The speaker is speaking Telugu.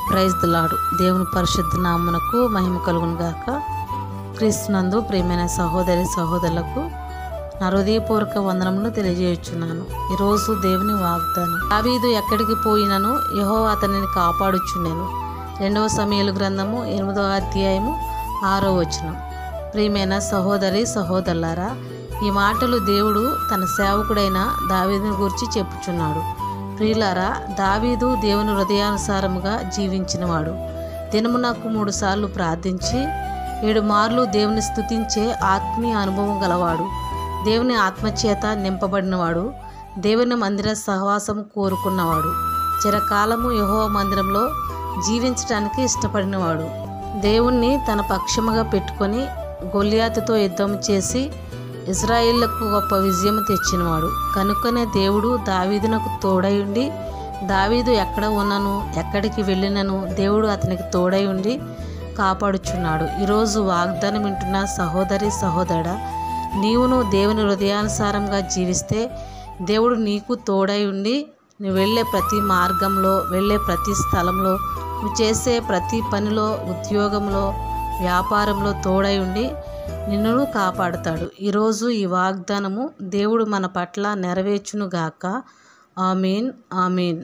Praise the lord. దేవుని పరిశుద్ధ నామమునకు మహిమ కలుగును గాక. క్రీస్తునందు ప్రియమైన సహోదరి సహోదరులకు నా హృదయపూర్వక వందనములు తెలియజేయుచున్నాను. ఈరోజు దేవుని వాగ్దానం. దావీదు ఎక్కడికి పోయినను యెహోవా అతనిని కాపాడుచుండెను. 2వ సమూయేలు గ్రంథము 8వ అధ్యాయము 6వ వచనం. ప్రియమైన సహోదరి సహోదరులారా, ఈ మాటలు దేవుడు తన సేవకుడైన దావీదుని గురించి చెప్పుచున్నాడు. ప్రియులారా, దావీదు దేవుని హృదయానుసారముగా జీవించినవాడు. దినమునకు 3 సార్లు ప్రార్థించి 7 మార్లు దేవుని స్తుతించే ఆత్మీయ అనుభవం గలవాడు. దేవుని ఆత్మచేత నింపబడినవాడు. దేవుని మందిర సహవాసం కోరుకున్నవాడు. చిరకాలము యెహోవా మందిరంలో జీవించడానికి ఇష్టపడినవాడు. దేవుణ్ణి తన పక్షముగా పెట్టుకొని గొల్లియాతుతో యుద్ధం చేసి ఇశ్రాయేలుకు గొప్ప విజయం తెచ్చినవాడు. కనుకనే దేవుడు దావీదునకు తోడై ఉండి, దావీదు ఎక్కడ ఉన్నను ఎక్కడికి వెళ్ళినను దేవుడు అతనికి తోడై ఉండి కాపాడుచున్నాడు. ఈరోజు వాగ్దానం వింటున్న సహోదరి సహోదరుడా, నీవును దేవుని హృదయానుసారంగా జీవిస్తే దేవుడు నీకు తోడై ఉండి నువ్వు వెళ్ళే ప్రతి మార్గంలో, వెళ్ళే ప్రతి స్థలంలో, నువ్వు చేసే ప్రతి పనిలో, ఉద్యోగంలో, వ్యాపారంలో తోడై ఉండి నిన్ను కాపాడుతాడు. ఈరోజు ఈ వాగ్దానము దేవుడు మన పట్ల నెరవేర్చునుగాక. ఆమీన్, ఆమీన్.